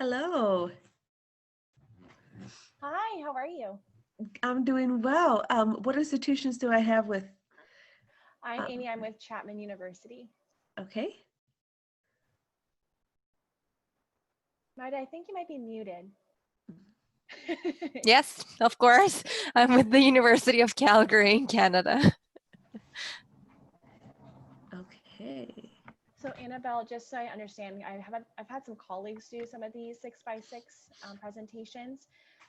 Hello, Hi, how are you? I'm doing well. What institutions do I have with? I'm Um, Amy. I'm with Chapman University. okay. Marta, I think you might be muted. Yes, of course. I'm with the University of Calgary in Canada. Okay. So Annabelle, just so I understand, I've had some colleagues do some of these 6x6 presentations,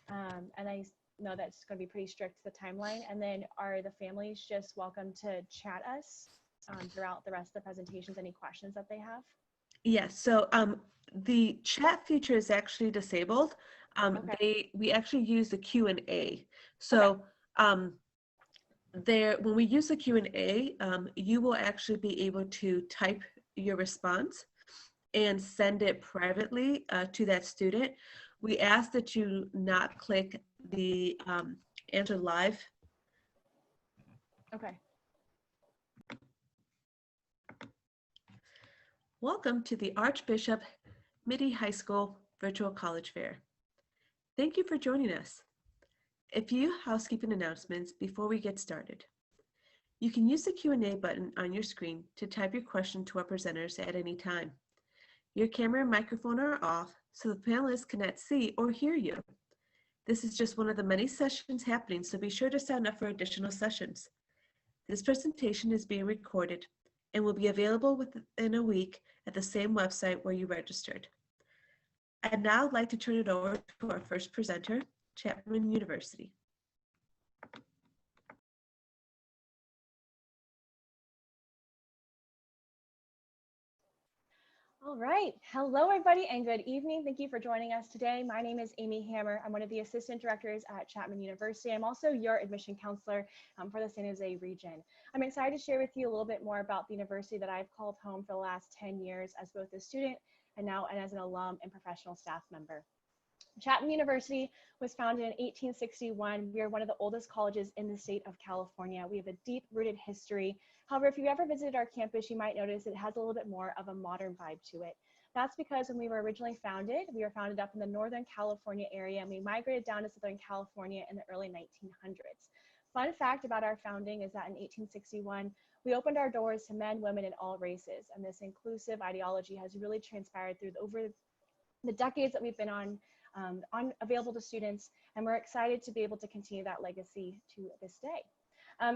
and I know that's going to be pretty strict to the timeline. And then are the families just welcome to chat us throughout the rest of the presentations, any questions that they have? Yes. So the chat feature is actually disabled. Okay. We actually use the Q&A. Okay. So um, there, when we use the Q&A, you will actually be able to type your response and send it privately to that student. We ask that you not click the answer live. Okay. Welcome to the Archbishop Mitty High School Virtual College Fair. Thank you for joining us. A few housekeeping announcements before we get started. You can use the Q&A button on your screen to type your question to our presenters at any time. Your camera and microphone are off so the panelists cannot see or hear you. This is just one of the many sessions happening, so be sure to sign up for additional sessions. This presentation is being recorded and will be available within a week at the same website where you registered. I'd now like to turn it over to our first presenter, Chapman University. All right. Hello, everybody, and good evening. Thank you for joining us today. My name is Amy Hammer. I'm one of the assistant directors at Chapman University. I'm also your admission counselor for the San Jose region. I'm excited to share with you a little bit more about the university that I've called home for the last 10 years as both a student and now as an alum and professional staff member. Chapman University was founded in 1861. We are one of the oldest colleges in the state of California. We have a deep-rooted history. However, if you ever visited our campus, you might notice it has a little bit more of a modern vibe to it. That's because when we were originally founded, we were founded up in the Northern California area, and we migrated down to Southern California in the early 1900s. Fun fact about our founding is that in 1861, we opened our doors to men, women, and all races, and this inclusive ideology has really transpired through over the decades that we've been on available to students, and we're excited to be able to continue that legacy to this day.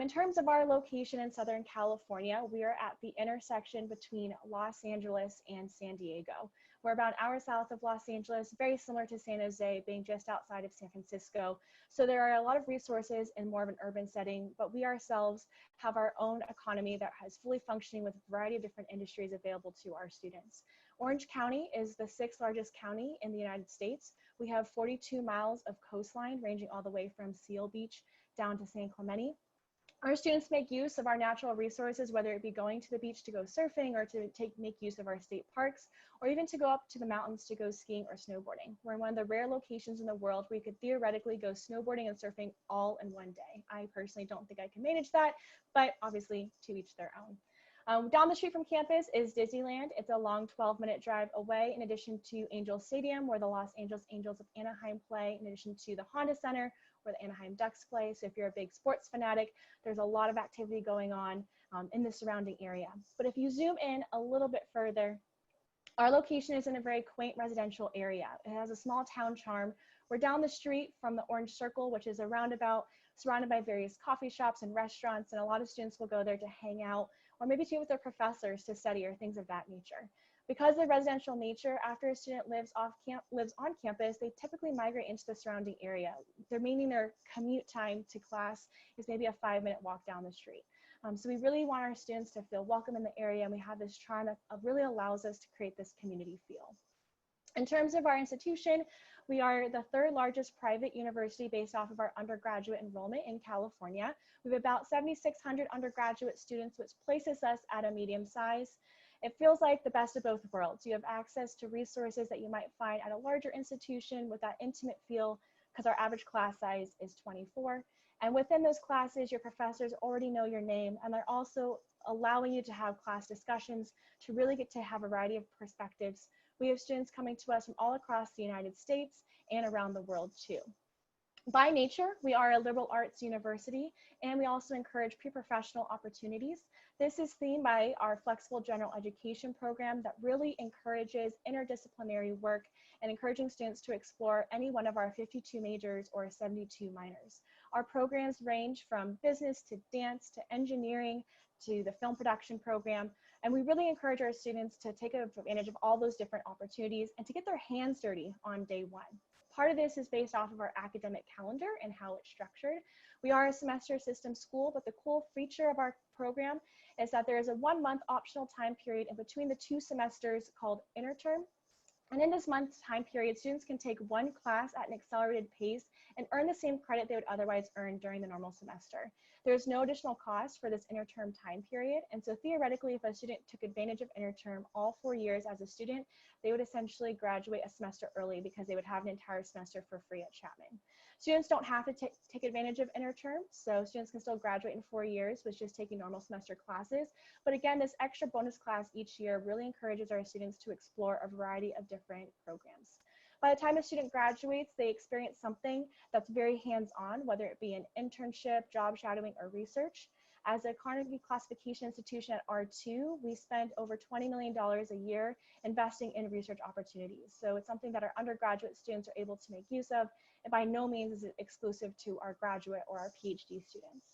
In terms of our location in Southern California, we are at the intersection between Los Angeles and San Diego. We're about an hour south of Los Angeles, very similar to San Jose, being just outside of San Francisco. So there are a lot of resources in more of an urban setting, but we ourselves have our own economy that has fully functioning with a variety of different industries available to our students. Orange County is the 6th largest county in the United States. We have 42 miles of coastline ranging all the way from Seal Beach down to San Clemente. Our students make use of our natural resources, whether it be going to the beach to go surfing or to make use of our state parks, or even to go up to the mountains to go skiing or snowboarding. We're in one of the rare locations in the world where you could theoretically go snowboarding and surfing all in one day. I personally don't think I can manage that, but obviously to each their own. Down the street from campus is Disneyland. It's a long 12-minute drive away, in addition to Angel Stadium, where the Los Angeles Angels of Anaheim play, in addition to the Honda Center, where the Anaheim Ducks play. So if you're a big sports fanatic, there's a lot of activity going on in the surrounding area. But if you zoom in a little bit further, our location is in a very quaint residential area. It has a small town charm. We're down the street from the Orange Circle, which is a roundabout surrounded by various coffee shops and restaurants, and a lot of students will go there to hang out or maybe to with their professors to study or things of that nature. Because of the residential nature, after a student lives on campus, they typically migrate into the surrounding area. They're meaning their commute time to class is maybe a 5-minute walk down the street. So we really want our students to feel welcome in the area, and we have this charm that really allows us to create this community feel. In terms of our institution, we are the 3rd largest private university based off of our undergraduate enrollment in California. We have about 7,600 undergraduate students, which places us at a medium size. It feels like the best of both worlds. You have access to resources that you might find at a larger institution with that intimate feel, because our average class size is 24. And within those classes, your professors already know your name, and they're also allowing you to have class discussions to really get to have a variety of perspectives We have students coming to us from all across the United States and around the world too. By nature, we are a liberal arts university, and we also encourage pre-professional opportunities. This is themed by our flexible general education program that really encourages interdisciplinary work and encouraging students to explore any one of our 52 majors or 72 minors. Our programs range from business to dance to engineering to the film production program, and we really encourage our students to take advantage of all those different opportunities and to get their hands dirty on day one. Part of this is based off of our academic calendar and how it's structured. We are a semester system school, but the cool feature of our program is that there is a 1-month optional time period in between the 2 semesters called interterm. And in this month's time period, students can take 1 class at an accelerated pace and earn the same credit they would otherwise earn during the normal semester. There's no additional cost for this interterm time period. And so theoretically, if a student took advantage of interterm all 4 years as a student, they would essentially graduate a semester early because they would have an entire semester for free at Chapman. Students don't have to take advantage of interterm, so students can still graduate in 4 years with just taking normal semester classes. But again, this extra bonus class each year really encourages our students to explore a variety of different programs. By the time a student graduates, they experience something that's very hands-on, whether it be an internship, job shadowing, or research. As a Carnegie classification institution at R2, we spend over $20 million a year investing in research opportunities. So it's something that our undergraduate students are able to make use of, and by no means is it exclusive to our graduate or our PhD students.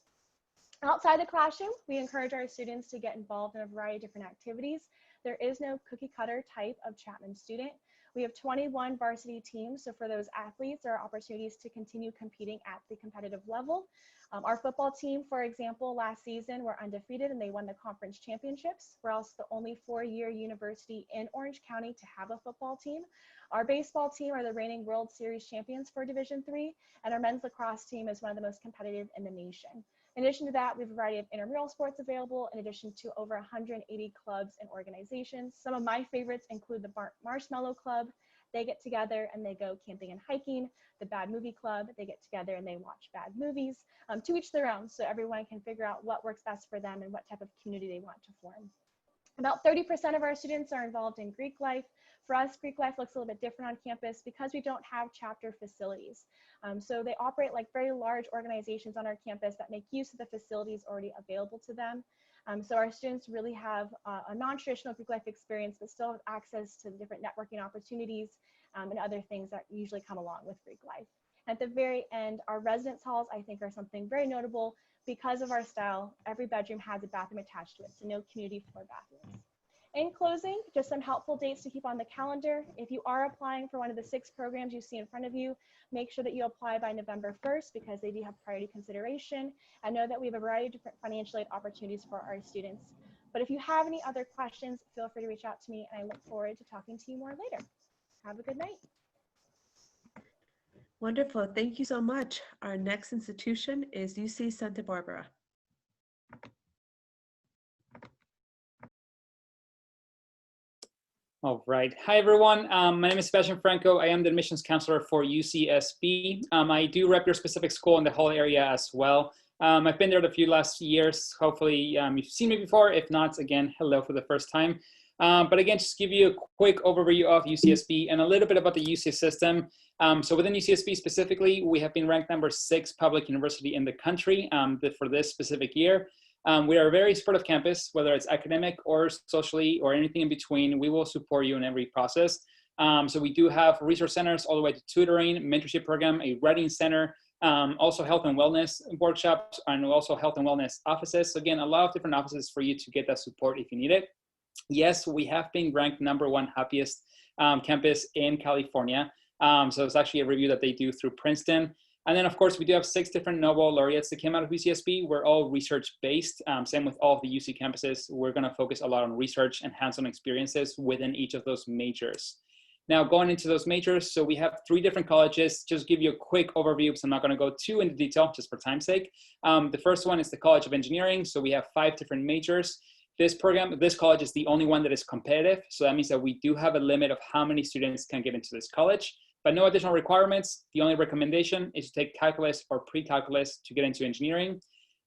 Outside the classroom, we encourage our students to get involved in a variety of different activities. There is no cookie cutter type of Chapman student. We have 21 varsity teams, so for those athletes, there are opportunities to continue competing at the competitive level. Our football team, for example, last season were undefeated and they won the conference championships. We're also the only 4-year university in Orange County to have a football team. Our baseball team are the reigning World Series champions for Division III, and our men's lacrosse team is one of the most competitive in the nation. In addition to that, we have a variety of intramural sports available, in addition to over 180 clubs and organizations. Some of my favorites include the Marshmallow Club. They get together and they go camping and hiking. The Bad Movie Club, they get together and they watch bad movies. To each their own, so everyone can figure out what works best for them and what type of community they want to form. About 30% of our students are involved in Greek life. For us, Greek life looks a little bit different on campus because we don't have chapter facilities. So they operate like very large organizations on our campus that make use of the facilities already available to them. So our students really have a non-traditional Greek life experience, but still have access to different networking opportunities and other things that usually come along with Greek life. At the very end, our residence halls, I think, are something very notable because of our style. Every bedroom has a bathroom attached to it, so no community floor bathrooms. In closing, just some helpful dates to keep on the calendar. If you are applying for one of the 6 programs you see in front of you, make sure that you apply by November 1st because they do have priority consideration. I know that we have a variety of different financial aid opportunities for our students. But if you have any other questions, feel free to reach out to me, and I look forward to talking to you more later. Have a good night. Wonderful. Thank you so much. Our next institution is UC Santa Barbara. All right. Hi, everyone. My name is Sebastian Franco. I am the admissions counselor for UCSB. I do rep your specific school in the whole area as well. I've been there the few last years. Hopefully, you've seen me before. If not, again, hello for the first time. But again, just give you a quick overview of UCSB and a little bit about the UC system. So within UCSB specifically, we have been ranked number 6 public university in the country for this specific year. We are a very supportive campus, whether it's academic or socially or anything in between. We will support you in every process. So we do have resource centers all the way to tutoring, mentorship program, a writing center, also health and wellness workshops, and also health and wellness offices. So again, a lot of different offices for you to get that support if you need it. Yes, we have been ranked number 1 happiest campus in California. So it's actually a review that they do through Princeton. And then, of course, we do have 6 different Nobel laureates that came out of UCSB. We're all research-based. Same with all of the UC campuses. We're going to focus a lot on research and hands-on experiences within each of those majors. Now, going into those majors, so we have 3 different colleges. Just give you a quick overview, because I'm not going to go too into detail, just for time's sake. The first one is the College of Engineering. So we have 5 different majors. This college is the only one that is competitive. So that means that we do have a limit of how many students can get into this college, but no additional requirements. The only recommendation is to take calculus or pre-calculus to get into engineering.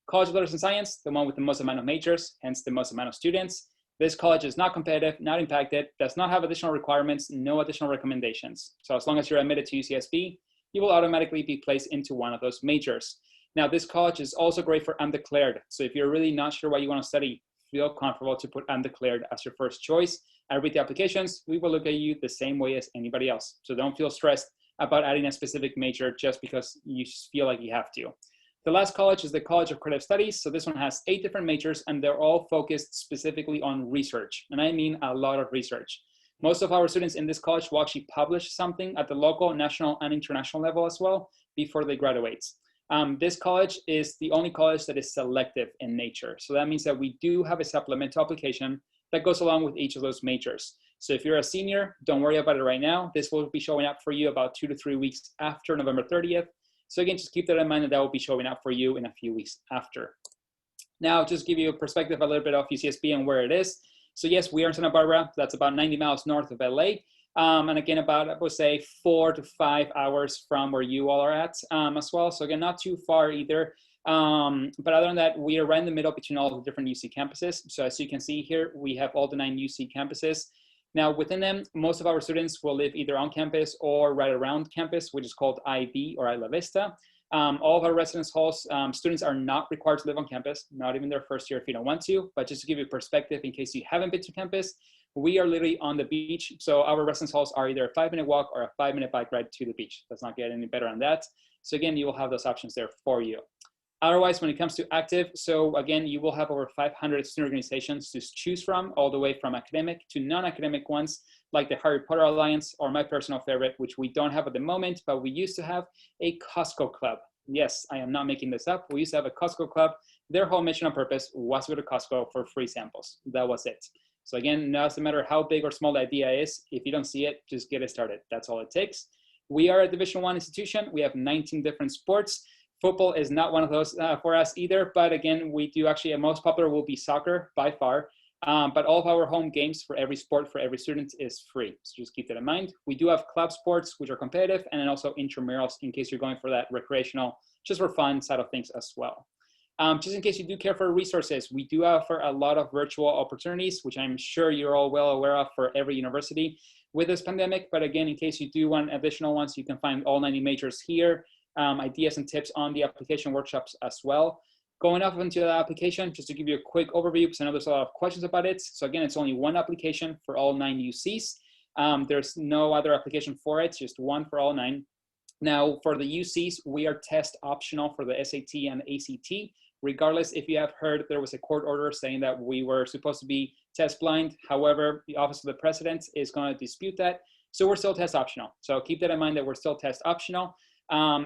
College of Letters and Science, the one with the most amount of majors, hence the most amount of students. This college is not competitive, not impacted, does not have additional requirements, no additional recommendations. So as long as you're admitted to UCSB, you will automatically be placed into one of those majors. Now, this college is also great for undeclared. So if you're really not sure what you want to study, feel comfortable to put undeclared as your first choice. And read the applications, we will look at you the same way as anybody else. So don't feel stressed about adding a specific major just because you feel like you have to. The last college is the College of Creative Studies. So this one has 8 different majors and they're all focused specifically on research. And I mean a lot of research. Most of our students in this college will actually publish something at the local, national, and international level as well before they graduate. This college is the only college that is selective in nature. So that means that we do have a supplemental application that goes along with each of those majors. So if you're a senior, don't worry about it right now. This will be showing up for you about 2 to 3 weeks after November 30th. So again, just keep that in mind that will be showing up for you in a few weeks after. Now, just give you a perspective a little bit of UCSB and where it is. So yes, we are in Santa Barbara. That's about 90 miles north of LA. And again, about, I would say, 4 to 5 hours from where you all are at as well. So again, not too far either. But other than that, we are right in the middle between all the different UC campuses. So as you can see here, we have all the 9 UC campuses. Now within them, most of our students will live either on campus or right around campus, which is called IB or Isla Vista. All of our residence halls, students are not required to live on campus, not even their first year if you don't want to, but just to give you perspective in case you haven't been to campus, we are literally on the beach. So our residence halls are either a 5-minute walk or a 5-minute bike ride to the beach. Let's not get any better on that. So again, you will have those options there for you. Otherwise, when it comes to active, so again, you will have over 500 student organizations to choose from, all the way from academic to non-academic ones, like the Harry Potter Alliance, or my personal favorite, which we don't have at the moment, but we used to have a Costco Club. Yes, I am not making this up. We used to have a Costco Club. Their whole mission and purpose was to go to Costco for free samples. That was it. So again, no matter how big or small the idea is, if you don't see it, just get it started. That's all it takes. We are a Division I institution. We have 19 different sports. Football is not one of those for us either, but again, we do actually, most popular will be soccer by far, but all of our home games for every sport, for every student is free. So just keep that in mind. We do have club sports, which are competitive, and then also intramurals in case you're going for that recreational, just for fun side of things as well. Just in case you do care for resources, we do offer a lot of virtual opportunities, which I'm sure you're all well aware of for every university with this pandemic. But again, in case you do want additional ones, you can find all 90 majors here. Ideas and tips on the application workshops as well. Going off into the application, just to give you a quick overview, because I know there's a lot of questions about it. So again, it's only one application for all 9 UCs. There's no other application for it, just one for all 9. Now, for the UCs, we are test optional for the SAT and ACT. Regardless, if you have heard, there was a court order saying that we were supposed to be test blind. However, the Office of the President is going to dispute that. So we're still test optional. So keep that in mind that we're still test optional.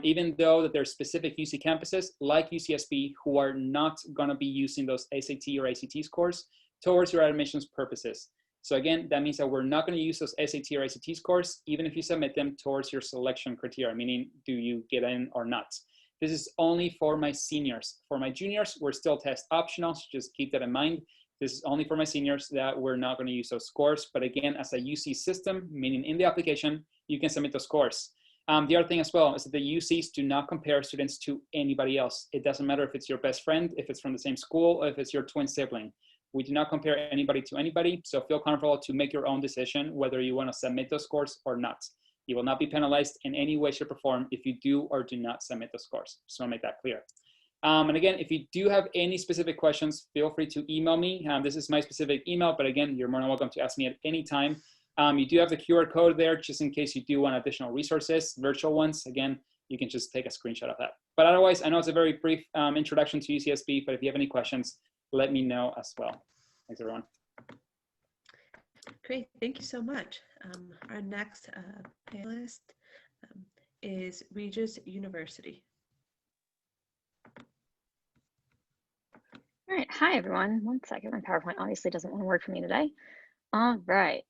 Even though that there's specific UC campuses like UCSB who are not going to be using those SAT or ACT scores towards your admissions purposes. So again, that means that we're not going to use those SAT or ACT scores, even if you submit them towards your selection criteria, meaning do you get in or not. This is only for my seniors. For my juniors, we're still test optional, so just keep that in mind. This is only for my seniors that we're not going to use those scores. But again, as a UC system, meaning in the application, you can submit those scores. The other thing as well is that the UCs do not compare students to anybody else. It doesn't matter if it's your best friend, if it's from the same school, or if it's your twin sibling. We do not compare anybody to anybody, so feel comfortable to make your own decision whether you want to submit those scores or not. You will not be penalized in any way, shape, or form if you do or do not submit those scores. Just want to make that clear. And again, if you do have any specific questions, feel free to email me. This is my specific email, but again, you're more than welcome to ask me at any time. You do have the QR code there just in case you do want additional resources, virtual ones. Again, you can just take a screenshot of that. But otherwise, I know it's a very brief introduction to UCSB, but if you have any questions, let me know as well. Thanks, everyone. Great, thank you so much. Our next panelist is Regis University. All right, hi everyone. One second, my PowerPoint obviously doesn't want to work for me today. All right.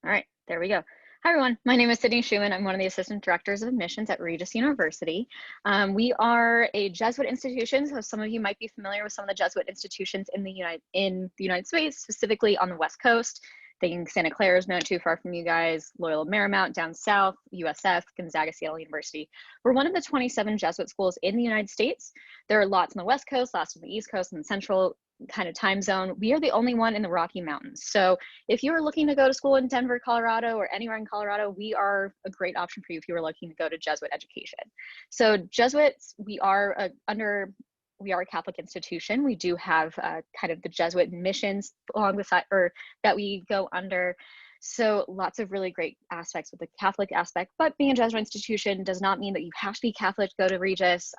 All right, there we go. Hi everyone, my name is Sydney Schumann. I'm one of the assistant directors of admissions at Regis University. We are a Jesuit institution, so some of you might be familiar with some of the Jesuit institutions in the United States, specifically on the West Coast. Thinking Santa Clara is not too far from you guys, Loyola Marymount down south, USF, Gonzaga, Seattle University. We're one of the 27 Jesuit schools in the United States. There are lots on the West Coast, lots on the East Coast, and the Central kind of time zone. We are the only one in the Rocky Mountains. So if you are looking to go to school in Denver, Colorado, or anywhere in Colorado, we are a great option for you if you are looking to go to Jesuit education. So Jesuits, we are a Catholic institution. We do have kind of the Jesuit missions along the side, or that we go under. So lots of really great aspects with the Catholic aspect, but being a Jesuit institution does not mean that you have to be Catholic to go to Regis.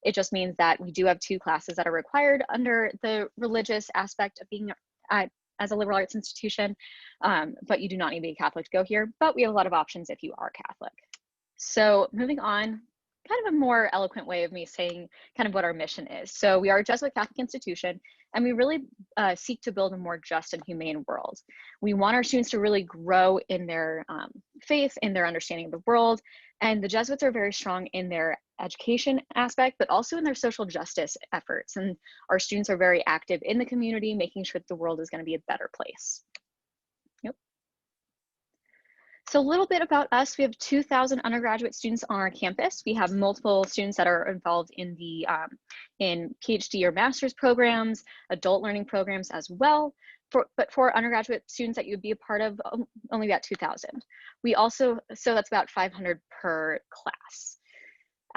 It just means that we do have 2 classes that are required under the religious aspect of being as a liberal arts institution, but you do not need to be Catholic to go here, but we have a lot of options if you are Catholic. So moving on, kind of a more eloquent way of me saying kind of what our mission is. So we are a Jesuit Catholic institution, and we really seek to build a more just and humane world. We want our students to really grow in their faith, in their understanding of the world, and the Jesuits are very strong in their education aspect, but also in their social justice efforts. And our students are very active in the community, making sure that the world is going to be a better place. So a little bit about us. We have 2,000 undergraduate students on our campus. We have multiple students that are involved in the in PhD or master's programs, adult learning programs as well. But for undergraduate students that you'd be a part of, only about 2,000. We also, so that's about 500 per class.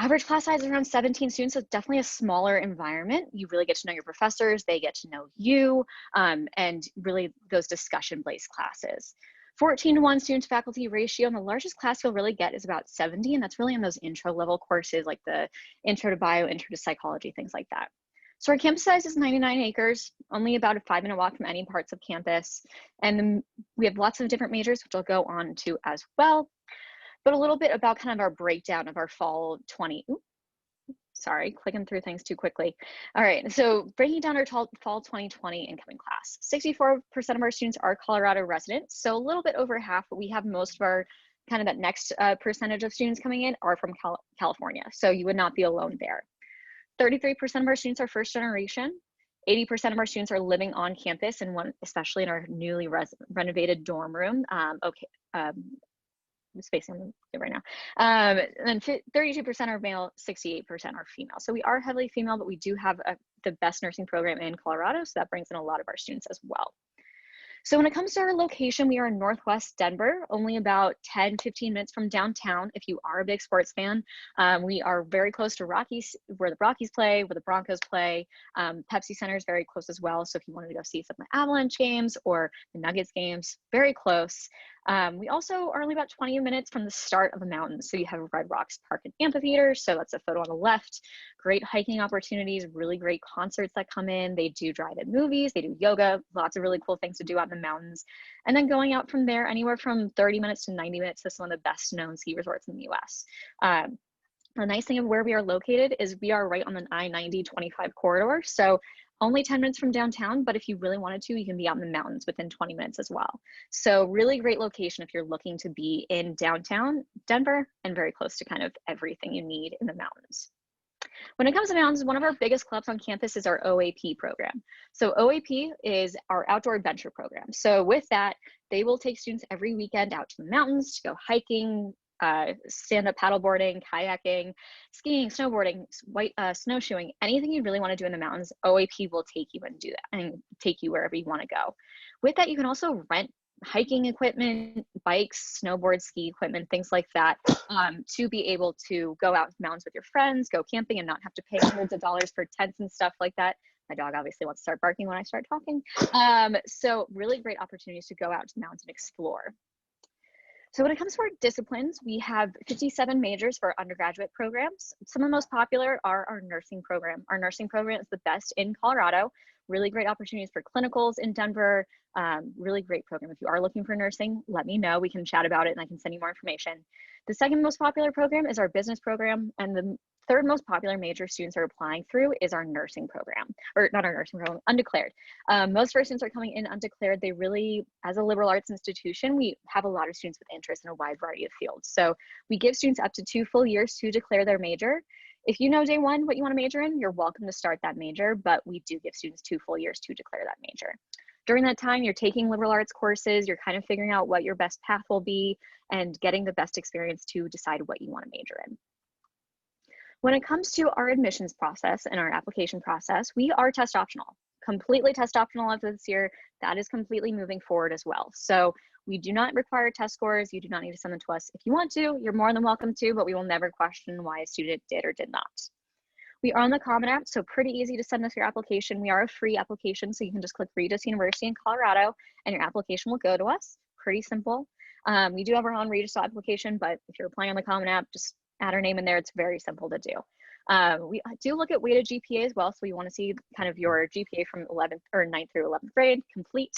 Average class size is around 17 students, so it's definitely a smaller environment. You really get to know your professors, they get to know you, and really those discussion-based classes. 14:1 student to faculty ratio, and the largest class you'll really get is about 70, and that's really in those intro level courses like the intro to bio, intro to psychology, things like that. So our campus size is 99 acres, only about a 5-minute walk from any parts of campus. And then we have lots of different majors, which I'll go on to as well. But a little bit about kind of our breakdown of our fall 20, sorry, clicking through things too quickly. All right, so breaking down our fall 2020 incoming class. 64% of our students are Colorado residents, so a little bit over half, but we have most of our kind of that next percentage of students coming in are from California, so you would not be alone there. 33% of our students are first generation. 80% of our students are living on campus, and especially in our newly renovated dorm room. Spacing on it right now. And 32% are male, 68% are female. So we are heavily female, but we do have the best nursing program in Colorado, so that brings in a lot of our students as well. So when it comes to our location, we are in Northwest Denver, only about 10-15 minutes from downtown. If you are a big sports fan, we are very close to Rockies, where the Rockies play, where the Broncos play. Pepsi Center is very close as well. So if you wanted to go see some of the Avalanche games or the Nuggets games, very close. We also are only about 20 minutes from the start of the mountains. So you have Red Rocks Park and Amphitheater. So that's a photo on the left. Great hiking opportunities, really great concerts that come in. They do drive-in movies, they do yoga, lots of really cool things to do out in the mountains. And then going out from there, anywhere from 30 minutes to 90 minutes to some of the best known ski resorts in the US. The nice thing of where we are located is we are right on the I-90-25 corridor. So only 10 minutes from downtown, but if you really wanted to, you can be out in the mountains within 20 minutes as well. So really great location if you're looking to be in downtown Denver and very close to kind of everything you need in the mountains. When it comes to mountains, one of our biggest clubs on campus is our OAP program. So OAP is our outdoor adventure program. So with that, they will take students every weekend out to the mountains to go hiking, stand-up paddleboarding, kayaking, skiing, snowboarding, snowshoeing, anything you really want to do in the mountains, OAP will take you and do that and take you wherever you want to go. With that, you can also rent hiking equipment, bikes, snowboard, ski equipment, things like that, to be able to go out to the mountains with your friends, go camping and not have to pay hundreds of dollars for tents and stuff like that. My dog obviously wants to start barking when I start talking. So really great opportunities to go out to the mountains and explore. So when it comes to our disciplines, we have 57 majors for our undergraduate programs. Some of the most popular are our nursing program. Our nursing program is the best in Colorado. Really great opportunities for clinicals in Denver. Really great program. If you are looking for nursing, let me know. We can chat about it and I can send you more information. The second most popular program is our business program, and the third most popular major students are applying through is our nursing program, or not our nursing program, undeclared. Most of our students are coming in undeclared. They really, as a liberal arts institution, we have a lot of students with interest in a wide variety of fields. So we give students up to 2 full years to declare their major. If you know day one what you want to major in, you're welcome to start that major, but we do give students 2 full years to declare that major. During that time, you're taking liberal arts courses, you're kind of figuring out what your best path will be and getting the best experience to decide what you want to major in. When it comes to our admissions process and our application process, we are test optional, completely test optional after this year. That is completely moving forward as well. So we do not require test scores. You do not need to send them to us. If you want to, you're more than welcome to, but we will never question why a student did or did not. We are on the Common App, so pretty easy to send us your application. We are a free application, so you can just click Regis University in Colorado and your application will go to us. Pretty simple. We do have our own Regis application, but if you're applying on the Common App, just add our name in there. It's very simple to do. We do look at weighted GPA as well, so we want to see kind of your GPA from 11th or 9th through 11th grade complete.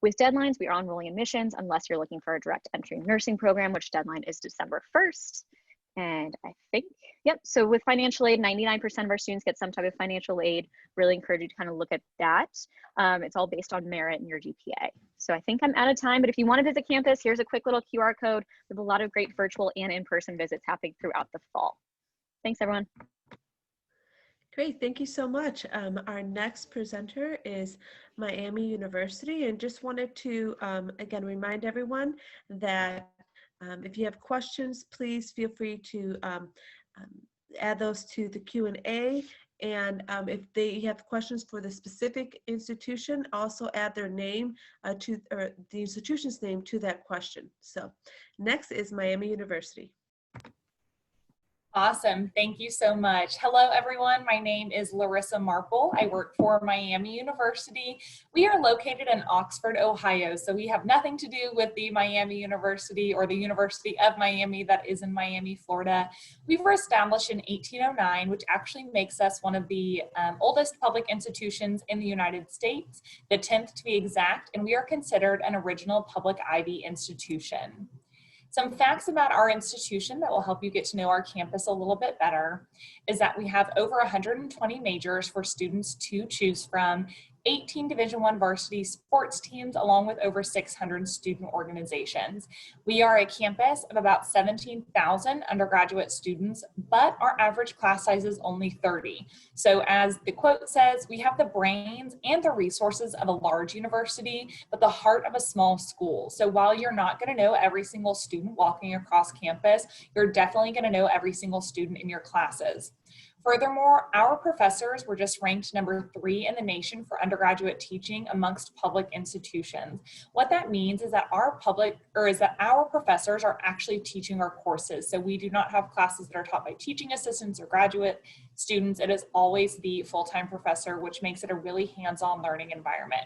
With deadlines, we are on rolling admissions unless you're looking for a direct entry nursing program, which deadline is December 1st. And I think, yep, so with financial aid, 99% of our students get some type of financial aid. Really encourage you to kind of look at that. It's all based on merit and your GPA. So I think I'm out of time, but if you want to visit campus, here's a quick little QR code with a lot of great virtual and in-person visits happening throughout the fall. Thanks, everyone. Great, thank you so much. Our next presenter is Miami University, and just wanted to, again, remind everyone that if you have questions, please feel free to add those to the Q&A. And if they have questions for the specific institution, also add their name or the institution's name to that question. So next is Miami University. Awesome. Thank you so much. Hello, everyone. My name is Larissa Marple. I work for Miami University. We are located in Oxford, Ohio, so we have nothing to do with the Miami University or the University of Miami that is in Miami, Florida. We were established in 1809, which actually makes us one of the oldest public institutions in the United States, the 10th to be exact, and we are considered an original public Ivy institution. Some facts about our institution that will help you get to know our campus a little bit better is that we have over 120 majors for students to choose from, 18 Division I varsity sports teams, along with over 600 student organizations. We are a campus of about 17,000 undergraduate students, but our average class size is only 30. So as the quote says, we have the brains and the resources of a large university, but the heart of a small school. So while you're not going to know every single student walking across campus, you're definitely going to know every single student in your classes. Furthermore, our professors were just ranked number 3 in the nation for undergraduate teaching amongst public institutions. What that means is that our professors are actually teaching our courses. So we do not have classes that are taught by teaching assistants or graduate students. It is always the full-time professor, which makes it a really hands-on learning environment.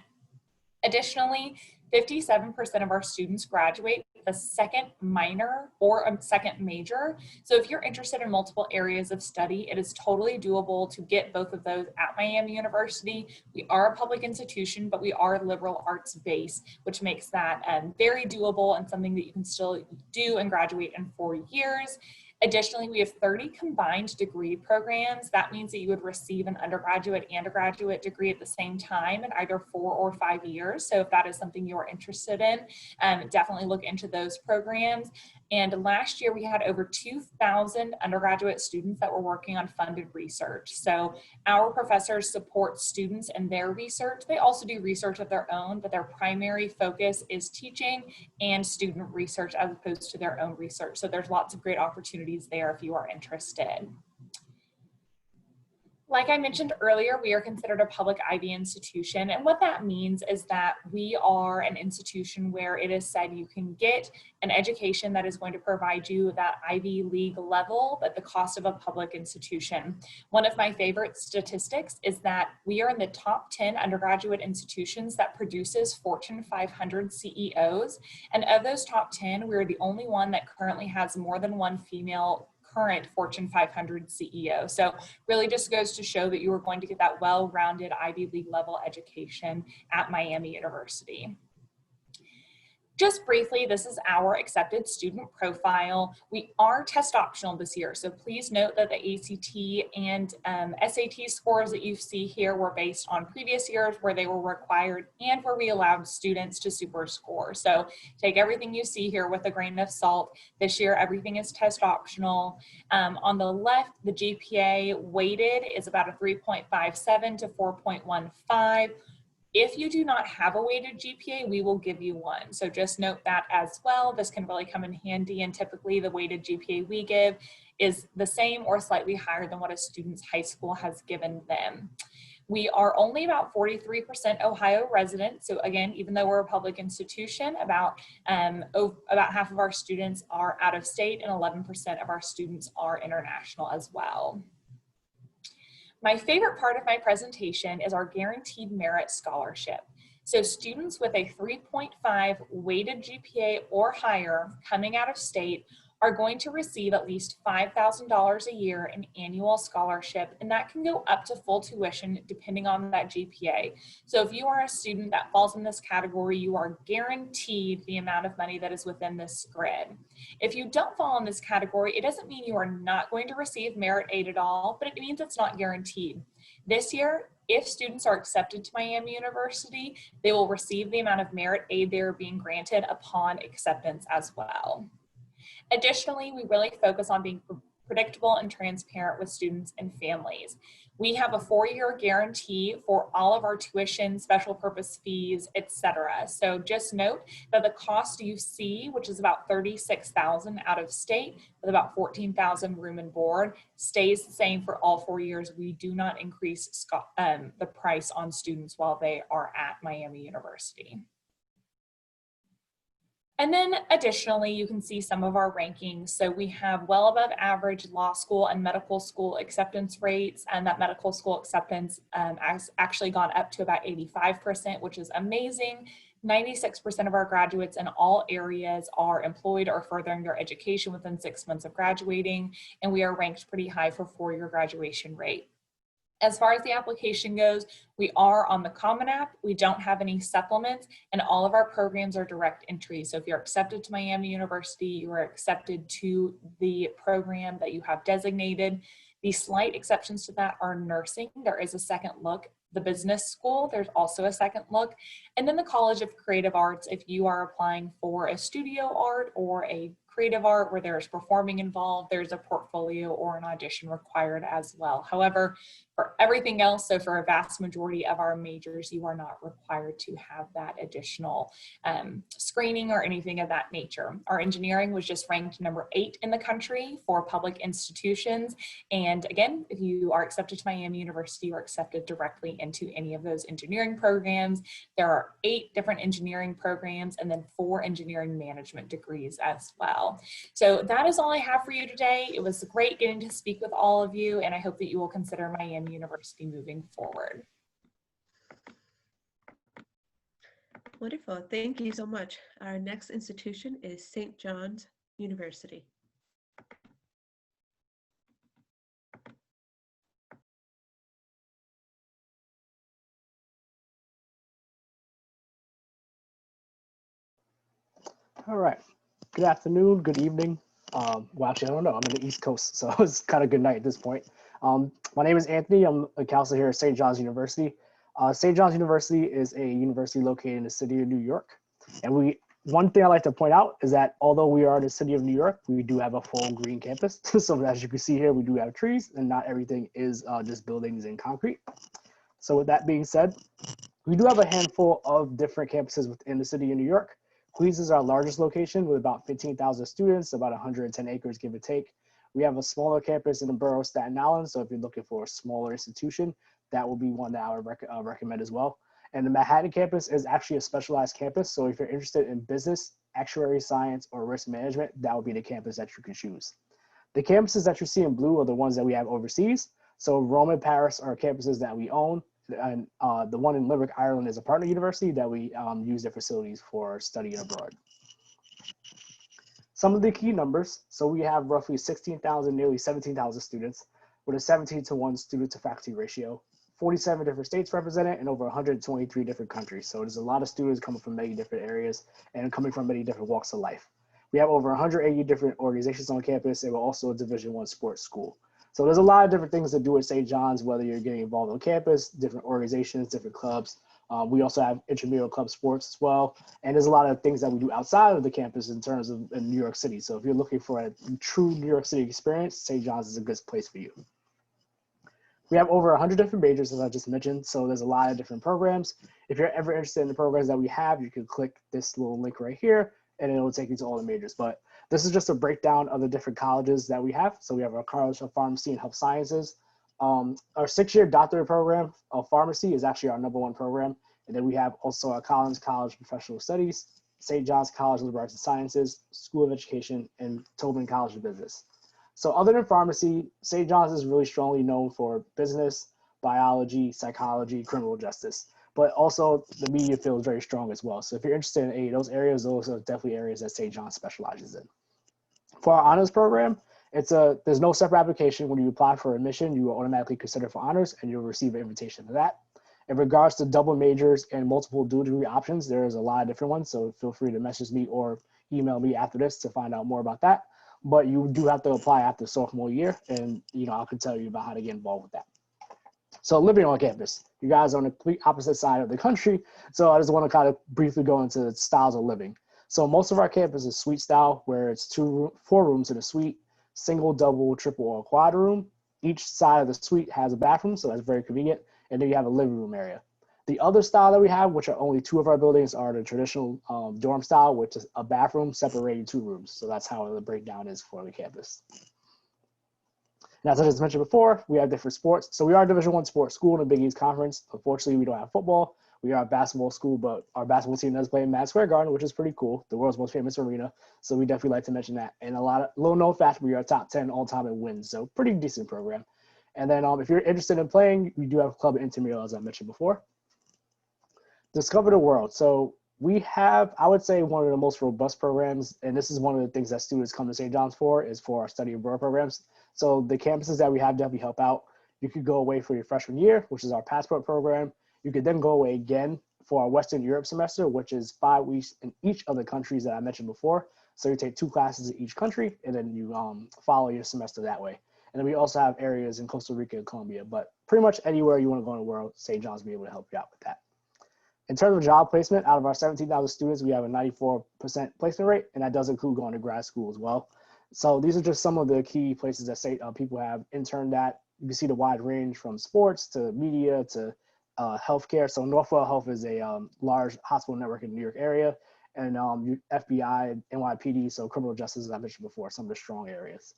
Additionally, 57% of our students graduate with a second minor or a second major. So if you're interested in multiple areas of study, it is totally doable to get both of those at Miami University. We are a public institution, but we are liberal arts based, which makes that very doable and something that you can still do and graduate in 4 years. Additionally, we have 30 combined degree programs. That means that you would receive an undergraduate and a graduate degree at the same time in either 4 or 5 years. So if that is something you're interested in, definitely look into those programs. And last year we had over 2,000 undergraduate students that were working on funded research. So our professors support students in their research. They also do research of their own, but their primary focus is teaching and student research as opposed to their own research. So there's lots of great opportunities there if you are interested. Like I mentioned earlier, we are considered a public Ivy institution, and what that means is that we are an institution where it is said you can get an education that is going to provide you that Ivy League level at the cost of a public institution. One of my favorite statistics is that we are in the top 10 undergraduate institutions that produces Fortune 500 CEOs, and of those top 10, we're the only one that currently has more than one female current Fortune 500 CEO. So really just goes to show that you are going to get that well-rounded Ivy League level education at Miami University. Just briefly, this is our accepted student profile. We are test optional this year, so please note that the ACT and SAT scores that you see here were based on previous years where they were required and where we allowed students to super score. So take everything you see here with a grain of salt. This year, everything is test optional. On the left, the GPA weighted is about a 3.57 to 4.15. If you do not have a weighted GPA, we will give you one. So just note that as well. This can really come in handy, and typically the weighted GPA we give is the same or slightly higher than what a student's high school has given them. We are only about 43% Ohio residents. So again, even though we're a public institution, about half of our students are out of state and 11% of our students are international as well. My favorite part of my presentation is our guaranteed merit scholarship. So students with a 3.5 weighted GPA or higher coming out of state are going to receive at least $5,000 a year in annual scholarship, and that can go up to full tuition depending on that GPA. So if you are a student that falls in this category, you are guaranteed the amount of money that is within this grid. If you don't fall in this category, it doesn't mean you are not going to receive merit aid at all, but it means it's not guaranteed. This year, if students are accepted to Miami University, they will receive the amount of merit aid they are being granted upon acceptance as well. Additionally, we really focus on being predictable and transparent with students and families. We have a 4-year guarantee for all of our tuition, special purpose fees, etc. So just note that the cost you see, which is about $36,000 out of state with about $14,000 room and board, stays the same for all 4 years. We do not increase the price on students while they are at Miami University. And then additionally, you can see some of our rankings. So we have well above average law school and medical school acceptance rates, and that medical school acceptance has actually gone up to about 85%, which is amazing. 96% of our graduates in all areas are employed or furthering their education within 6 months of graduating, and we are ranked pretty high for 4-year graduation rate. As far as the application goes, we are on the Common App. We don't have any supplements, and all of our programs are direct entry. So if you're accepted to Miami University, you are accepted to the program that you have designated. The slight exceptions to that are nursing. There is a second look. The business school, there's also a second look. And then the College of Creative Arts, if you are applying for a studio art or a creative art where there's performing involved, there's a portfolio or an audition required as well. However, for everything else, so for a vast majority of our majors, you are not required to have that additional screening or anything of that nature. Our engineering was just ranked number 8 in the country for public institutions. And again, if you are accepted to Miami University, you are accepted directly into any of those engineering programs. There are 8 different engineering programs and then 4 engineering management degrees as well. So that is all I have for you today. It was great getting to speak with all of you, and I hope that you will consider Miami University moving forward. Wonderful. Thank you so much. Our next institution is St. John's University. All right. Good afternoon, good evening. Well, actually, I don't know. I'm in the East Coast, so it's kind of good night at this point. My name is Anthony. I'm a counselor here at St. John's University. St. John's University is a university located in the city of New York. And one thing I like to point out is that although we are in the city of New York, we do have a full green campus. So as you can see here, we do have trees, and not everything is just buildings and concrete. So with that being said, we do have a handful of different campuses within the city of New York. Queens is our largest location with about 15,000 students, about 110 acres, give or take. We have a smaller campus in the borough of Staten Island. So if you're looking for a smaller institution, that will be one that I would recommend as well. And the Manhattan campus is actually a specialized campus. So if you're interested in business, actuary science, or risk management, that would be the campus that you can choose. The campuses that you see in blue are the ones that we have overseas. So Rome and Paris are campuses that we own. And the one in Limerick, Ireland is a partner university that we use their facilities for studying abroad. Some of the key numbers. So we have roughly 16,000, nearly 17,000 students with a 17-to-1 student to faculty ratio. 47 different states represented and over 123 different countries. So there's a lot of students coming from many different areas and coming from many different walks of life. We have over 180 different organizations on campus, and we're also a Division I sports school. So there's a lot of different things to do at St. John's, whether you're getting involved on campus, different organizations, different clubs. We also have intramural club sports as well. And there's a lot of things that we do outside of the campus in terms of in New York City. So if you're looking for a true New York City experience, St. John's is a good place for you. We have over 100 different majors, as I just mentioned. So there's a lot of different programs. If you're ever interested in the programs that we have, you can click this little link right here, and it will take you to all the majors. But this is just a breakdown of the different colleges that we have. So we have our College of Pharmacy and Health Sciences. Our 6-year doctorate program of pharmacy is actually our #1 program. And then we have also our Collins College of Professional Studies, St. John's College of Liberal Arts and Sciences, School of Education, and Tobin College of Business. So other than pharmacy, St. John's is really strongly known for business, biology, psychology, criminal justice. But also the media field is very strong as well. So if you're interested in any of those areas, those are definitely areas that St. John's specializes in. For our honors program, there's no separate application. When you apply for admission, you will automatically consider for honors and you'll receive an invitation for that. In regards to double majors and multiple dual degree options, there's a lot of different ones. So feel free to message me or email me after this to find out more about that. But you do have to apply after sophomore year, and I can tell you about how to get involved with that. So living on campus, you guys are on the complete opposite side of the country. So I just want to kind of briefly go into the styles of living. So most of our campus is suite style, where it's 4 rooms in a suite, single, double, triple, or quad room. Each side of the suite has a bathroom, so that's very convenient. And then you have a living room area. The other style that we have, which are only 2 of our buildings, are the traditional dorm style, which is a bathroom separating 2 rooms. So that's how the breakdown is for the campus. And as I just mentioned before, we have different sports. So we are a Division I sports school in the Big East Conference. Unfortunately, we don't have football. We are a basketball school, but our basketball team does play in Madison Square Garden, which is pretty cool, the world's most famous arena. So we definitely like to mention that. And little known fact, we are top 10 all time in wins. So pretty decent program. And then if you're interested in playing, we do have a club at intramural, as I mentioned before. Discover the world. So we have, I would say, one of the most robust programs, and this is one of the things that students come to St. John's for, is for our study abroad programs. So the campuses that we have definitely help out. You could go away for your freshman year, which is our passport program. You could then go away again for our Western Europe semester, which is 5 weeks in each of the countries that I mentioned before. So you take 2 classes in each country, and then you follow your semester that way. And then we also have areas in Costa Rica and Colombia, but pretty much anywhere you want to go in the world, St. John's will be able to help you out with that. In terms of job placement, out of our 17,000 students, we have a 94% placement rate, and that does include going to grad school as well. So these are just some of the key places that people have interned at. You can see the wide range from sports to media to healthcare. So Northwell Health is a large hospital network in the New York area, and FBI, NYPD, so criminal justice, as I mentioned before, some of the strong areas.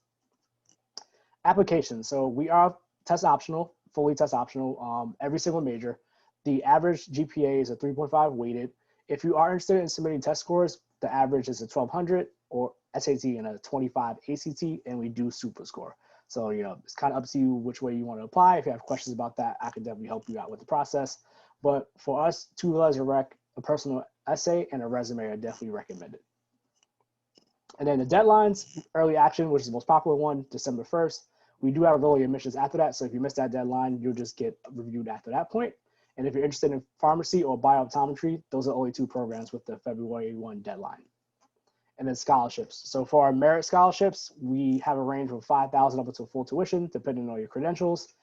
Applications. So we are test optional, fully test optional, every single major. The average GPA is a 3.5 weighted. If you are interested in submitting test scores, the average is a 1200 or SAT and a 25 ACT, and we do super score. So, it's kind of up to you which way you want to apply. If you have questions about that, I can definitely help you out with the process. But for us, 2 letters of rec, a personal essay, and a resume are definitely recommended. And then the deadlines, early action, which is the most popular one, December 1st. We do have early admissions after that. So if you miss that deadline, you'll just get reviewed after that point. And if you're interested in pharmacy or biooptometry, those are only 2 programs with the February 1 deadline. And then scholarships. So for our merit scholarships, we have a range from $5,000 up to full tuition, depending on your credentials.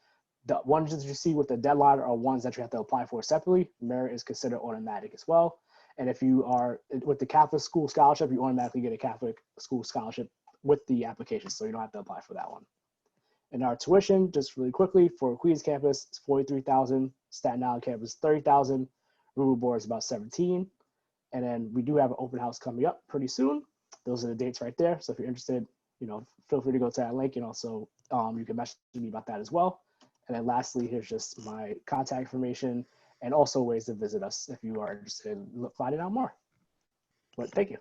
The ones that you see with the deadline are ones that you have to apply for separately. Merit is considered automatic as well. And if you are with the Catholic school scholarship, you automatically get a Catholic school scholarship with the application, so you don't have to apply for that one. And our tuition, just really quickly, for Queens campus, it's $43,000. Staten Island campus, $30,000. River Board is about $17,000. And then we do have an open house coming up pretty soon. Those are the dates right there. So if you're interested, feel free to go to that link, and also you can message me about that as well. And then lastly, here's just my contact information and also ways to visit us if you are interested in finding out more. But thank you.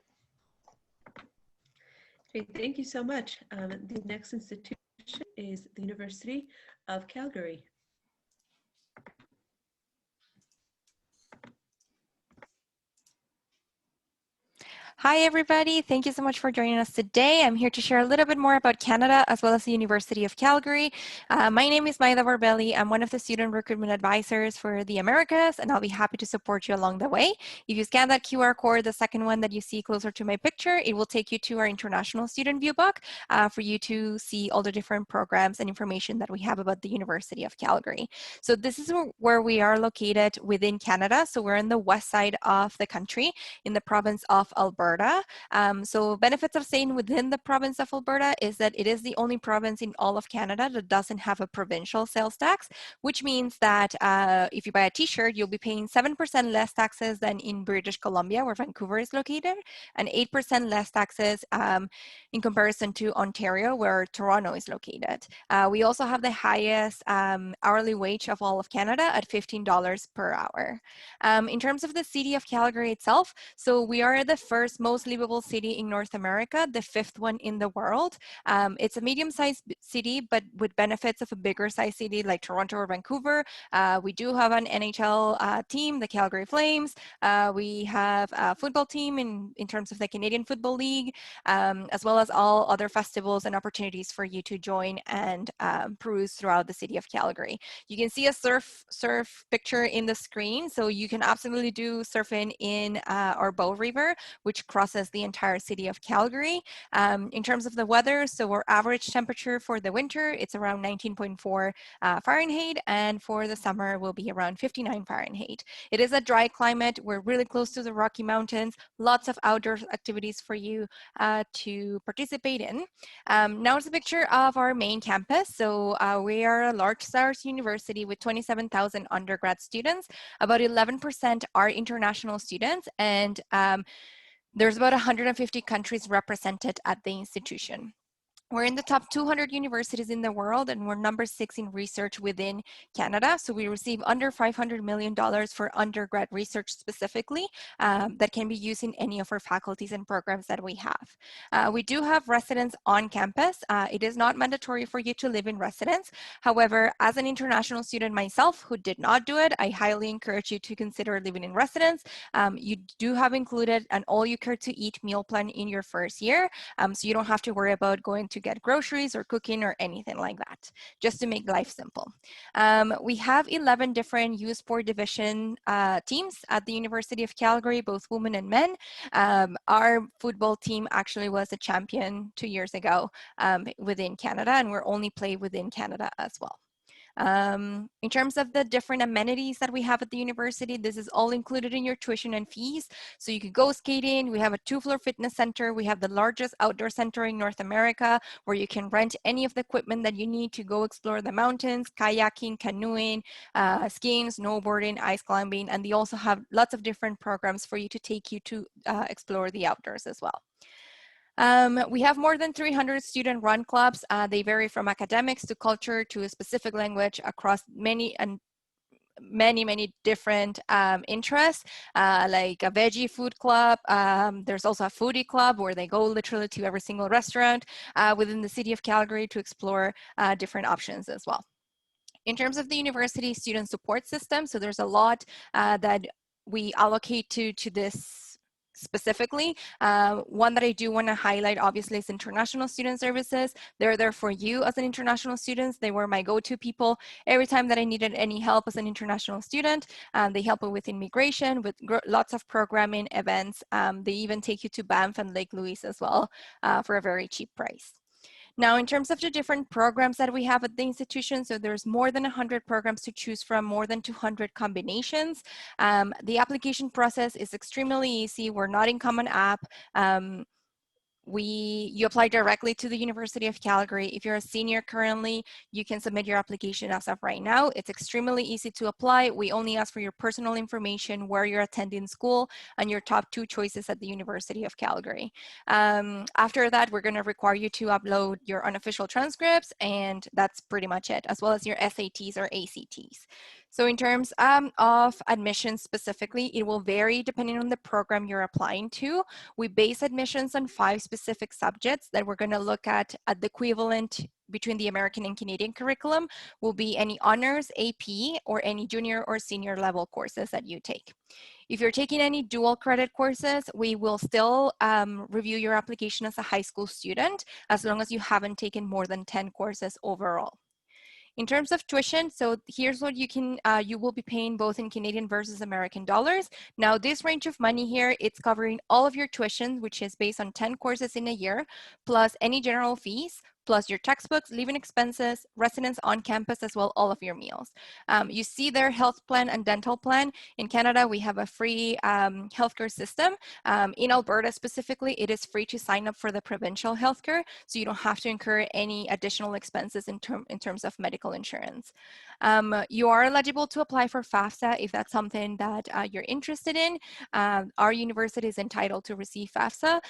Great, thank you so much. The next institution is the University of Calgary. Hi, everybody. Thank you so much for joining us today. I'm here to share a little bit more about Canada as well as the University of Calgary. My name is Maida Barbelli. I'm one of the student recruitment advisors for the Americas, and I'll be happy to support you along the way. If you scan that QR code, the second one that you see closer to my picture, it will take you to our international student view book for you to see all the different programs and information that we have about the University of Calgary. So this is where we are located within Canada. So we're in the west side of the country in the province of Alberta. So benefits of staying within the province of Alberta is that it is the only province in all of Canada that doesn't have a provincial sales tax, which means that if you buy a t-shirt, you'll be paying 7% less taxes than in British Columbia, where Vancouver is located, and 8% less taxes in comparison to Ontario, where Toronto is located. We also have the highest hourly wage of all of Canada at $15 per hour. In terms of the city of Calgary itself, so we are the first most livable city in North America, the fifth one in the world. It's a medium-sized city, but with benefits of a bigger-sized city like Toronto or Vancouver. We do have an NHL team, the Calgary Flames. We have a football team in terms of the Canadian Football League, as well as all other festivals and opportunities for you to join and peruse throughout the city of Calgary. You can see a surf picture in the screen, so you can absolutely do surfing in our Bow River, which crosses the entire city of Calgary. In terms of the weather, so our average temperature for the winter, it's around 19.4 Fahrenheit, and for the summer will be around 59 Fahrenheit. It is a dry climate. We're really close to the Rocky Mountains, lots of outdoor activities for you to participate in. Now it's a picture of our main campus. So we are a large stars university with 27,000 undergrad students. About 11% are international students, and there's about 150 countries represented at the institution. We're in the top 200 universities in the world, and we're number 6 in research within Canada. So we receive under $500 million for undergrad research specifically that can be used in any of our faculties and programs that we have. We do have residence on campus. It is not mandatory for you to live in residence. However, as an international student myself who did not do it, I highly encourage you to consider living in residence. You do have included an all-you-care-to-eat meal plan in your first year, so you don't have to worry about going to get groceries or cooking or anything like that, just to make life simple. We have 11 different U Sport division teams at the University of Calgary, both women and men. Our football team actually was a champion 2 years ago within Canada, and we're only play within Canada as well. In terms of the different amenities that we have at the university, this is all included in your tuition and fees. So you could go skating. We have a 2-floor fitness center. We have the largest outdoor center in North America where you can rent any of the equipment that you need to go explore the mountains, kayaking, canoeing, skiing, snowboarding, ice climbing, and they also have lots of different programs for you to take you to explore the outdoors as well. We have more than 300 student-run clubs. They vary from academics to culture to a specific language across many different interests, like a veggie food club. There's also a foodie club where they go literally to every single restaurant within the city of Calgary to explore different options as well. In terms of the university student support system, so there's a lot that we allocate to this specifically. One that I do want to highlight, obviously, is international student services. They're there for you as an international student. They were my go-to people every time that I needed any help as an international student. They help with immigration, with lots of programming events. They even take you to Banff and Lake Louise as well for a very cheap price. Now, in terms of the different programs that we have at the institution, so there's more than 100 programs to choose from, more than 200 combinations. The application process is extremely easy. We're not in Common App. You apply directly to the University of Calgary. If you're a senior currently, you can submit your application as of right now. It's extremely easy to apply. We only ask for your personal information, where you're attending school, and your top 2 choices at the University of Calgary. After that, we're going to require you to upload your unofficial transcripts, and that's pretty much it, as well as your SATs or ACTs. So in terms of admissions specifically, it will vary depending on the program you're applying to. We base admissions on 5 specific subjects that we're going to look at the equivalent between the American and Canadian curriculum will be any honors, AP, or any junior or senior level courses that you take. If you're taking any dual credit courses, we will still review your application as a high school student as long as you haven't taken more than 10 courses overall. In terms of tuition, so here's what you will be paying both in Canadian versus American dollars. Now this range of money here, it's covering all of your tuition, which is based on 10 courses in a year, plus any general fees, plus your textbooks, living expenses, residence on campus, as well all of your meals. You see their health plan and dental plan. In Canada, we have a free healthcare system. In Alberta specifically, it is free to sign up for the provincial healthcare, so you don't have to incur any additional expenses in terms of medical insurance. You are eligible to apply for FAFSA if that's something that you're interested in. Our university is entitled to receive FAFSA.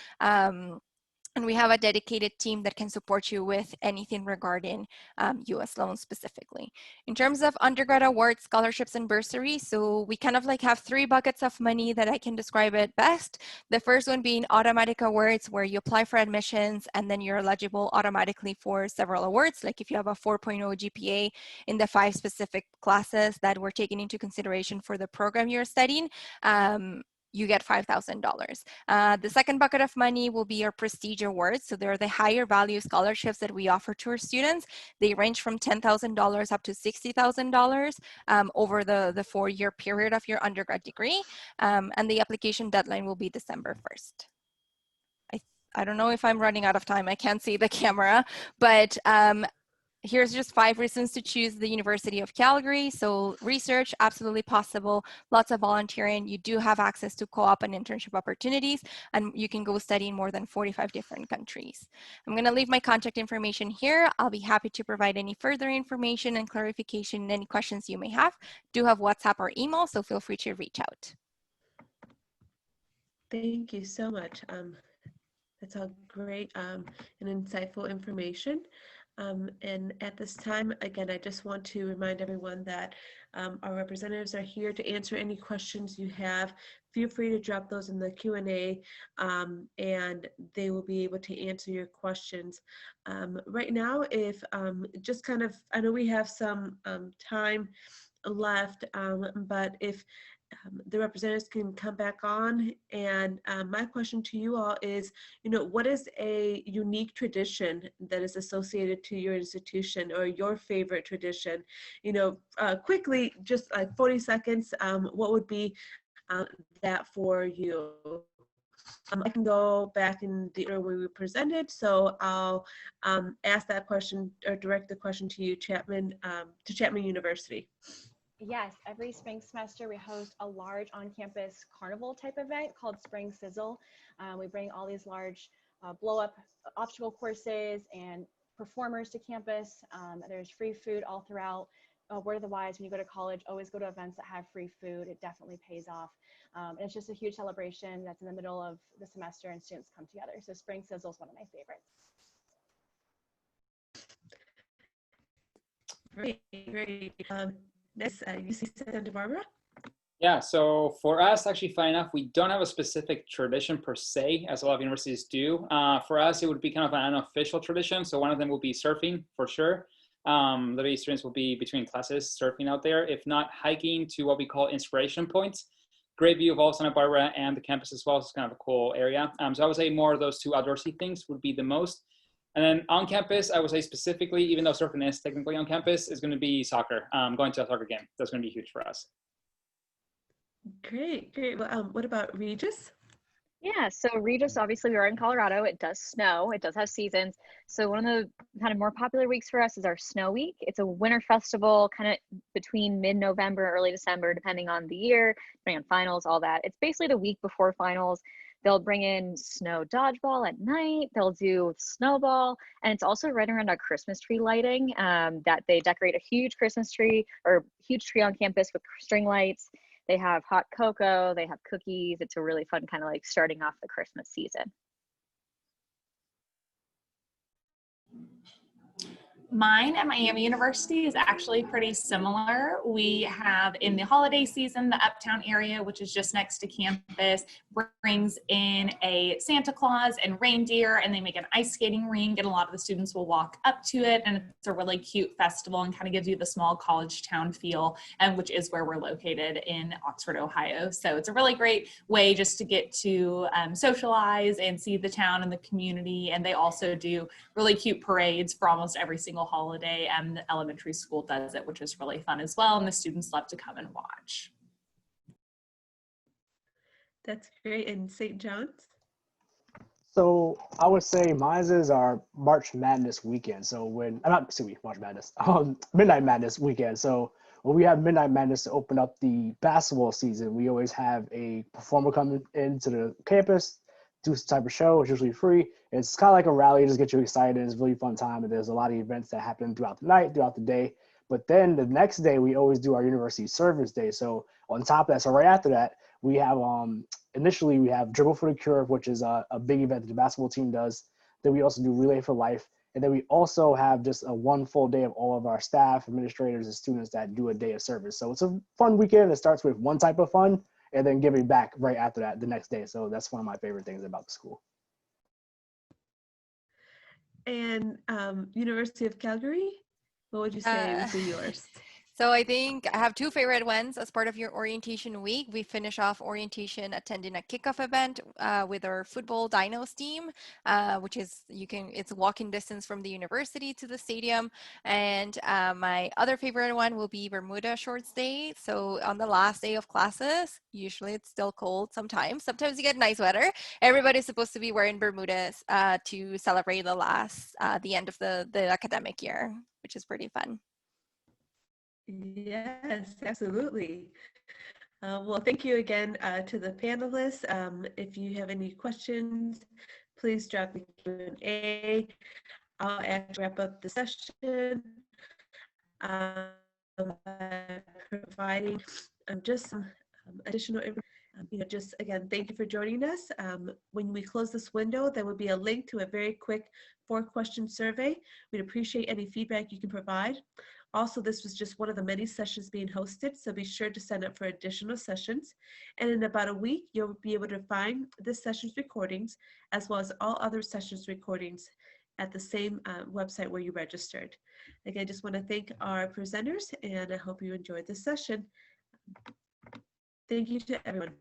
And we have a dedicated team that can support you with anything regarding US loans specifically. In terms of undergrad awards, scholarships, and bursaries, so we kind of like have 3 buckets of money that I can describe it best. The first one being automatic awards, where you apply for admissions and then you're eligible automatically for several awards. Like if you have a 4.0 GPA in the 5 specific classes that were taken into consideration for the program you're studying, you get $5,000. The second bucket of money will be your prestige awards. So they're the higher value scholarships that we offer to our students. They range from $10,000 up to $60,000 over the 4-year period of your undergrad degree. And the application deadline will be December 1st. I don't know if I'm running out of time. I can't see the camera, but here's just 5 reasons to choose the University of Calgary. So research, absolutely possible. Lots of volunteering. You do have access to co-op and internship opportunities, and you can go study in more than 45 different countries. I'm gonna leave my contact information here. I'll be happy to provide any further information and clarification, any questions you may have. Do have WhatsApp or email, so feel free to reach out. Thank you so much. That's all great and insightful information. And at this time, again, I just want to remind everyone that our representatives are here to answer any questions you have. Feel free to drop those in the Q&A and they will be able to answer your questions. Right now, if just kind of, I know we have some time left, but if the representatives can come back on. And my question to you all is, what is a unique tradition that is associated to your institution or your favorite tradition? Quickly, just like 40 seconds, what would be that for you? I can go back in the order we presented, so I'll ask that question or direct the question to you, Chapman University. Yes, every spring semester we host a large on-campus carnival type event called Spring Sizzle. We bring all these large blow-up obstacle courses and performers to campus. There's free food all throughout. Word of the wise, when you go to college, always go to events that have free food. It definitely pays off. And it's just a huge celebration that's in the middle of the semester and students come together. So Spring Sizzle is one of my favorites. Great. Next, UC Santa Barbara. Yeah, so for us, actually, funny enough, we don't have a specific tradition per se, as a lot of universities do. For us, it would be kind of an unofficial tradition. So one of them will be surfing, for sure. The students will be between classes surfing out there. If not, hiking to what we call inspiration points. Great view of all Santa Barbara and the campus as well. So it's kind of a cool area. So I would say more of those 2 outdoorsy things would be the most. And then on campus, I would say specifically, even though surfing is technically on campus, is going to be soccer. Going to a soccer game. That's going to be huge for us. Great. Well, what about Regis? Yeah, so Regis, obviously we are in Colorado. It does snow. It does have seasons. So one of the kind of more popular weeks for us is our Snow Week. It's a winter festival kind of between mid-November, early December, depending on the year, depending on finals, all that. It's basically the week before finals. They'll bring in snow dodgeball at night. They'll do snowball. And it's also right around our Christmas tree lighting that they decorate a huge Christmas tree or huge tree on campus with string lights. They have hot cocoa. They have cookies. It's a really fun kind of like starting off the Christmas season. Mine at Miami University is actually pretty similar. We have in the holiday season, the Uptown area, which is just next to campus, brings in a Santa Claus and reindeer, and they make an ice skating rink, and a lot of the students will walk up to it, and it's a really cute festival and kind of gives you the small college town feel, and which is where we're located in Oxford, Ohio. So it's a really great way just to get to socialize and see the town and the community, and they also do really cute parades for almost every single holiday, and the elementary school does it, which is really fun as well, and the students love to come and watch. That's great. And St. John's? So I would say mine is our March Madness weekend. So when I'm not excuse me, March Madness, Midnight Madness weekend. So when we have Midnight Madness to open up the basketball season, we always have a performer come into the campus, do some type of show. It's usually free. It's kind of like a rally, just get you excited. It's a really fun time, and there's a lot of events that happen throughout the night, throughout the day. But then the next day, we always do our university service day. So on top of that, so right after that, we have initially we have Dribble for the Cure, which is a big event that the basketball team does. Then we also do Relay for Life. And then we also have just a one full day of all of our staff, administrators, and students that do a day of service. So it's a fun weekend. It starts with one type of fun and then giving back right after that the next day. So that's one of my favorite things about the school. And University of Calgary, what would you say would be yours? So I think I have two favorite ones. As part of your orientation week, we finish off orientation attending a kickoff event with our football dinos team, which is it's walking distance from the university to the stadium. And my other favorite one will be Bermuda Shorts Day. So on the last day of classes, usually it's still cold sometimes. Sometimes you get nice weather. Everybody's supposed to be wearing Bermudas to celebrate the end of the academic year, which is pretty fun. Yes, absolutely. Well, thank you again to the panelists. If you have any questions, please drop the Q&A. I'll actually wrap up the session providing just some additional information. Just again, thank you for joining us. When we close this window, there will be a link to a very quick 4-question survey. We'd appreciate any feedback you can provide. Also, this was just one of the many sessions being hosted, so be sure to sign up for additional sessions. And in about a week, you'll be able to find this session's recordings, as well as all other sessions recordings at the same website where you registered. Again, I just want to thank our presenters, and I hope you enjoyed this session. Thank you to everyone.